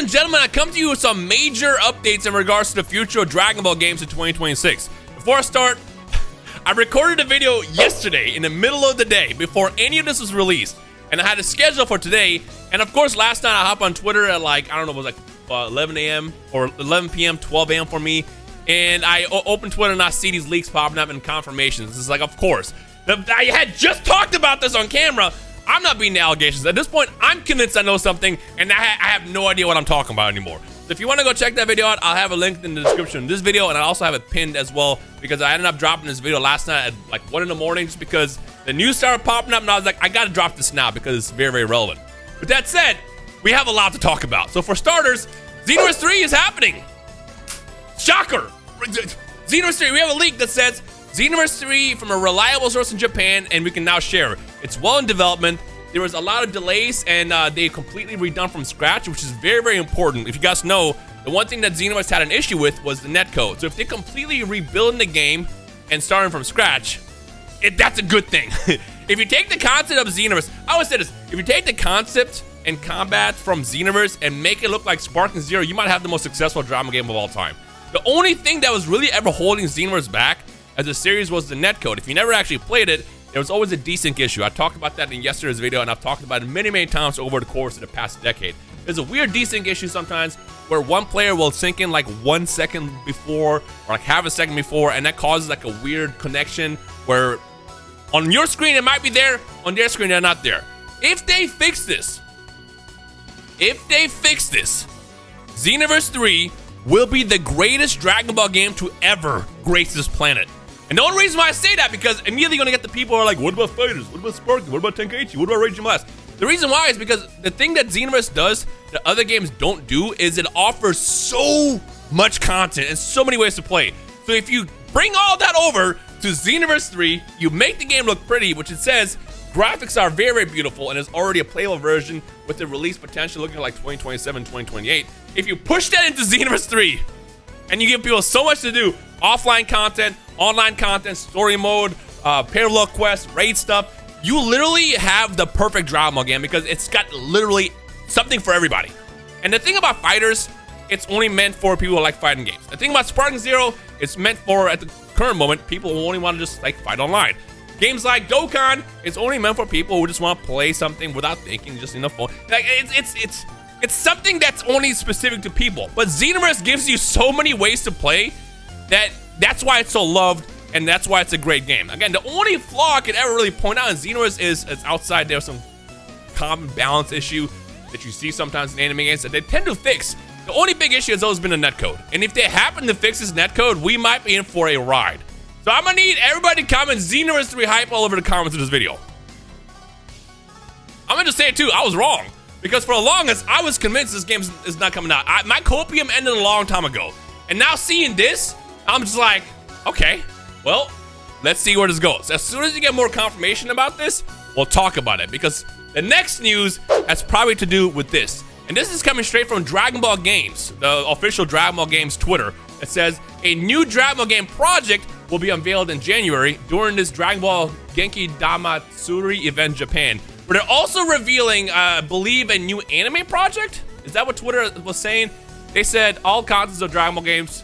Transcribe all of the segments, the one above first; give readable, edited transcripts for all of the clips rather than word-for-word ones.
and gentlemen, I come to you with some major updates in regards to the future of Dragon Ball games in 2026. Before I start, I recorded a video yesterday in the middle of the day before any of this was released, and I had a schedule for today. And of course, last night I hopped on Twitter at like, I don't know, it was like 11 a.m. or 11 p.m., 12 a.m. for me, and I opened Twitter and I see these leaks popping up and confirmations. It's like, of course, I had just talked about this on camera. I'm not beating the allegations. At this point, I'm convinced I know something, and I have no idea what I'm talking about anymore. So if you want to go check that video out, I'll have a link in the description of this video, and I also have it pinned as well, because I ended up dropping this video last night at like 1 in the morning just because the news started popping up, and I was like, I gotta drop this now because it's very, very relevant. With that said, we have a lot to talk about. So for starters, Xenoverse 3 is happening. Shocker! Xenoverse 3, we have a leak that says Xenoverse 3 from a reliable source in Japan, and we can now share. It's well in development. There was a lot of delays, and they completely redone from scratch, which is very, very important. If you guys know, the one thing that Xenoverse had an issue with was the netcode. So if they completely rebuild the game and starting from scratch, that's a good thing. If you take the concept of Xenoverse, I always say this, if you take the concept and combat from Xenoverse and make it look like Sparking Zero, you might have the most successful drama game of all time. The only thing that was really ever holding Xenoverse back as a series was the netcode. If you never actually played it, there was always a desync issue. I talked about that in yesterday's video, and I've talked about it many, many times over the course of the past decade. There's a weird desync issue sometimes where one player will sync in like 1 second before or like half a second before, and that causes like a weird connection where on your screen it might be there, on their screen they're not there. If they fix this, Xenoverse 3 will be the greatest Dragon Ball game to ever grace this planet. And the only reason why I say that, because immediately you're gonna get the people who are like, what about Fighters? What about Sparking? What about Tenkaichi? What about Raging Blast? The reason why is because the thing that Xenoverse does that other games don't do is it offers so much content and so many ways to play. So if you bring all that over to Xenoverse 3, you make the game look pretty, which it says graphics are very, very beautiful, and it's already a playable version with the release potential looking like 2027, 2028. If you push that into Xenoverse 3, and you give people so much to do, offline content, online content, story mode, parallel quests, raid stuff, you literally have the perfect drama game because it's got literally something for everybody. And the thing about Fighters, it's only meant for people who like fighting games. The thing about Sparking Zero, it's meant for, at the current moment, people who only want to just like fight online. Games like Dokkan, it's only meant for people who just want to play something without thinking, just in a phone. Like it's something that's only specific to people. But Xenoverse gives you so many ways to play that's why it's so loved, and that's why it's a great game. Again, the only flaw I could ever really point out in Xenoverse is outside there's some common balance issue that you see sometimes in anime games that they tend to fix. The only big issue has always been the netcode. And if they happen to fix this netcode, we might be in for a ride. So I'm gonna need everybody to comment Xenoverse 3 hype all over the comments of this video. I'm gonna just say it too, I was wrong. Because for the longest, I was convinced this game is not coming out. My copium ended a long time ago. And now seeing this, I'm just like, okay, well, let's see where this goes. As soon as you get more confirmation about this, we'll talk about it. Because the next news has probably to do with this. And this is coming straight from Dragon Ball Games, the official Dragon Ball Games Twitter. It says, a new Dragon Ball game project will be unveiled in January during this Dragon Ball Genki Damatsuri event in Japan. But they're also revealing, I believe, a new anime project? Is that what Twitter was saying? They said all contents of Dragon Ball games,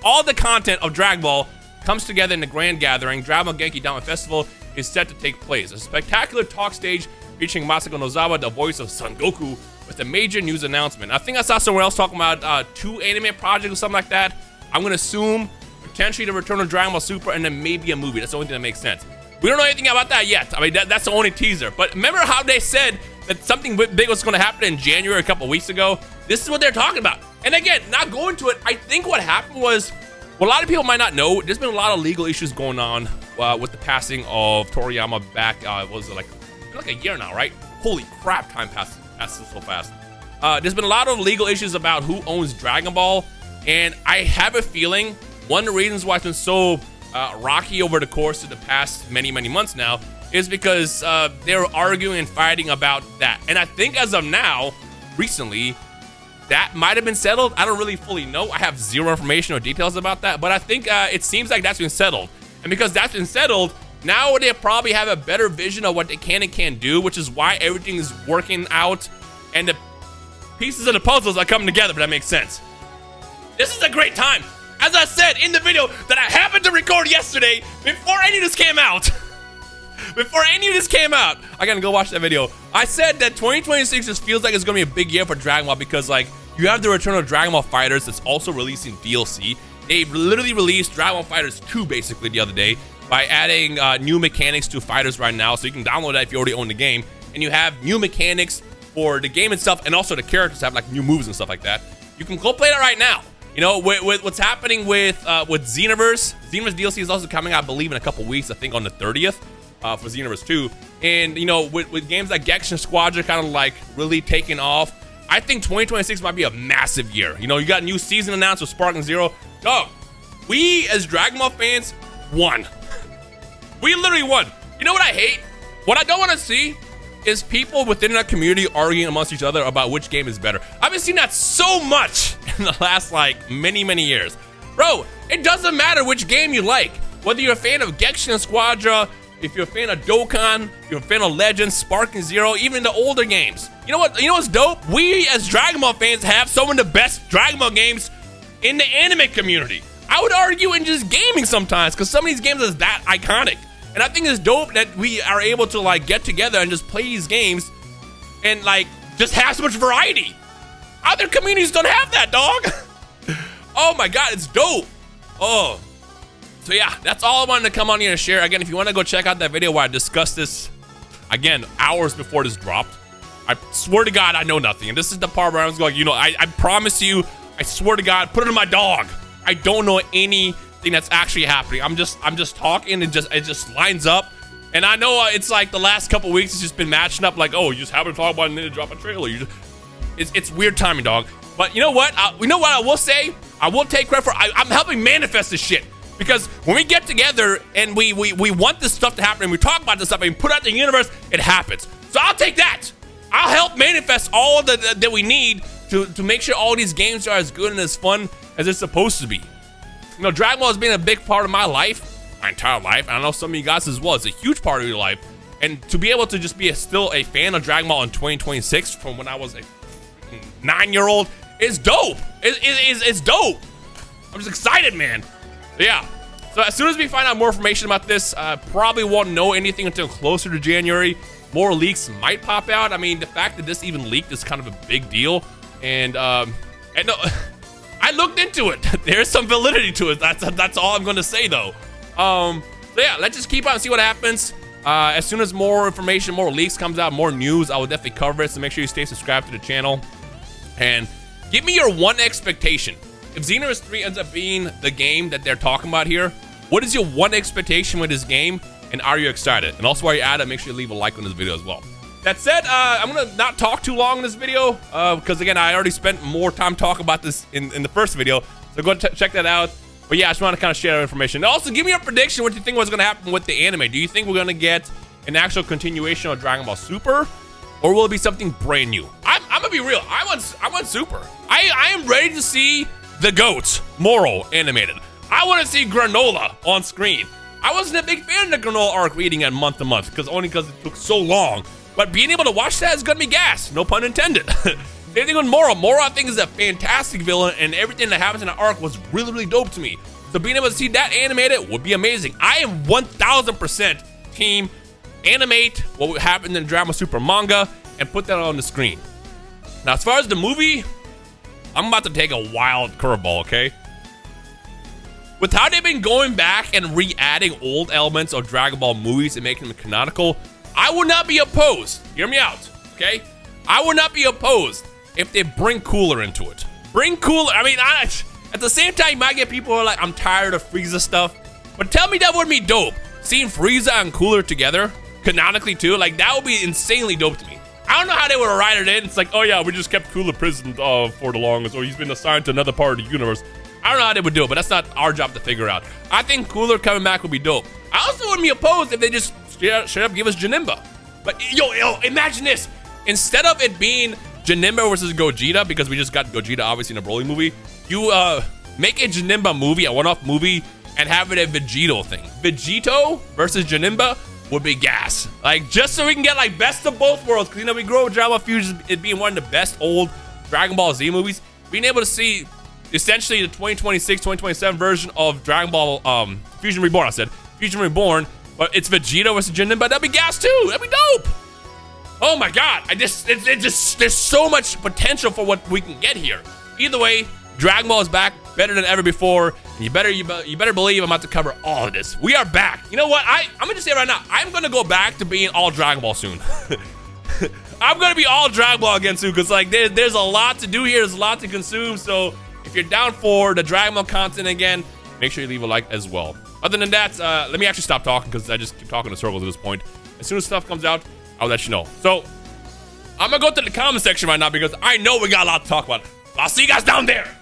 all the content of Dragon Ball comes together in the grand gathering. Dragon Ball Genki Dama Festival is set to take place. A spectacular talk stage featuring Masako Nozawa, the voice of Son Goku, with a major news announcement. I think I saw somewhere else talking about 2 anime projects or something like that. I'm going to assume potentially the return of Dragon Ball Super and then maybe a movie. That's the only thing that makes sense. We don't know anything about that yet. I mean, that's the only teaser. But remember how they said that something big was going to happen in January a couple weeks ago? This is what they're talking about. And again, not going to it, I think what happened was, well, a lot of people might not know, there's been a lot of legal issues going on with the passing of Toriyama back, was it like a year now, right? Holy crap, time passes so fast. There's been a lot of legal issues about who owns Dragon Ball, and I have a feeling one of the reasons why it's been so rocky over the course of the past many months now is because they're arguing and fighting about that. And I think as of now, recently, that might have been settled. I don't really fully know. I have zero information or details about that, but I think it seems like that's been settled. And because that's been settled, now they probably have a better vision of what they can and can't do, which is why everything is working out. And the pieces of the puzzles are coming together, if that makes sense. This is a great time. As I said in the video that I happened to record yesterday, before any of this came out, I gotta go watch that video. I said that 2026 just feels like it's gonna be a big year for Dragon Ball because, like, you have the return of Dragon Ball FighterZ that's also releasing DLC. They literally released Dragon Ball FighterZ 2 basically the other day by adding new mechanics to fighters right now, so you can download that if you already own the game. And you have new mechanics for the game itself, and also the characters have like new moves and stuff like that. You can go play that right now. You know, with what's happening with Xenoverse. Xenoverse DLC is also coming out, I believe, in a couple weeks. I think on the 30th for Xenoverse 2. And you know, with games like Genshin Squadron kind of like really taking off, I think 2026 might be a massive year. You know, you got a new season announced with Sparking Zero. Dog, we as Dragon Ball fans won. We literally won. You know what I hate? What I don't want to see is people within that community arguing amongst each other about which game is better. I've been seeing that so much in the last like many years. Bro, it doesn't matter which game you like. Whether you're a fan of Genshin Squadron, if you're a fan of Dokkan, if you're a fan of Legends, Sparking Zero, even the older games. You know what? You know what's dope? We as Dragon Ball fans have some of the best Dragon Ball games in the anime community. I would argue in just gaming sometimes, because some of these games is that iconic. And I think it's dope that we are able to like get together and just play these games and like just have so much variety. Other communities don't have that, dog. Oh my God, it's dope. Oh. So yeah, that's all I wanted to come on here and share. Again, if you want to go check out that video where I discussed this, again, hours before this dropped, I swear to God, I know nothing. And this is the part where I was going, you know, I promise you, I swear to God, put it on my dog. I don't know anything that's actually happening. I'm just talking and it just lines up. And I know it's like the last couple weeks it's just been matching up like, oh, you just happen to talk about it and then drop a trailer. It's weird timing, dog. But you know what? You know what I will say? I will take credit for. I'm helping manifest this shit. Because when we get together and we want this stuff to happen and we talk about this stuff and we put it out in the universe, it happens. So I'll take that. I'll help manifest all that we need to make sure all these games are as good and as fun as they're supposed to be. You know, Dragon Ball has been a big part of my life, my entire life. And I know some of you guys as well. It's a huge part of your life. And to be able to just be still a fan of Dragon Ball in 2026 from when I was a 9-year-old is dope. It's dope. I'm just excited, man. Yeah, so as soon as we find out more information about this, probably won't know anything until closer to January. More leaks might pop out. I mean, the fact that this even leaked is kind of a big deal. And I looked into it. There's some validity to it. That's all I'm going to say, though. So yeah, let's just keep on and see what happens. As soon as more information, more leaks comes out, more news, I will definitely cover it. So make sure you stay subscribed to the channel. And give me your one expectation. If Xenoverse 3 ends up being the game that they're talking about here, what is your one expectation with this game, and are you excited? And also while you're at it, make sure you leave a like on this video as well. That said, I'm gonna not talk too long in this video, because again, I already spent more time talking about this in the first video, so go check that out. But yeah, I just want to kind of share information. And also, give me a prediction what you think was gonna happen with the anime. Do you think we're gonna get an actual continuation of Dragon Ball Super, or will it be something brand new? I'm gonna be real. I want Super. I am ready to see the GOAT, Moro, animated. I want to see Granola on screen. I wasn't a big fan of the Granola arc reading it month to month because it took so long. But being able to watch that is gonna be gas, no pun intended. Same thing with Moro. Moro, I think, is a fantastic villain, and everything that happens in the arc was really dope to me. So being able to see that animated would be amazing. I am 1000% team animate what happened in Drama Super manga and put that on the screen. Now, as far as the movie, I'm about to take a wild curveball, okay? With how they've been going back and re-adding old elements of Dragon Ball movies and making them canonical, I would not be opposed. Hear me out, okay? I would not be opposed if they bring Cooler into it. Bring Cooler. I mean, at the same time, you might get people who are like, I'm tired of Frieza stuff. But tell me that would be dope. Seeing Frieza and Cooler together, canonically too, like that would be insanely dope to me. I don't know how they would write it in. It's like, oh yeah, we just kept Cooler prisoned for the longest, or he's been assigned to another part of the universe. I don't know how they would do it, but that's not our job to figure out. I think Cooler coming back would be dope. I also wouldn't be opposed if they just straight up give us Janemba. But yo, imagine this. Instead of it being Janemba versus Gogeta, because we just got Gogeta obviously in a Broly movie, you make a Janemba movie, a one-off movie, and have it a Vegito thing. Vegito versus Janemba would be gas. Like, just so we can get like best of both worlds, because you know we grow with Dragon Ball Fusion it being one of the best old Dragon Ball Z movies, being able to see essentially the 2026, 2027 version of Dragon Ball Fusion Reborn. I said Fusion Reborn, but it's Vegeta versus Jinden, but that'd be gas too. That'd be dope. Oh my god, there's so much potential for what we can get here. Either way, Dragon Ball is back better than ever before. And you better believe I'm about to cover all of this. We are back. You know what? I'm gonna just say right now, I'm gonna go back to being all Dragon Ball soon. I'm gonna be all Dragon Ball again soon, because like there's a lot to do here, there's a lot to consume. So if you're down for the Dragon Ball content again, make sure you leave a like as well. Other than that, let me actually stop talking, because I just keep talking in circles at this point. As soon as stuff comes out, I'll let you know. So I'm gonna go to the comment section right now, because I know we got a lot to talk about. I'll see you guys down there.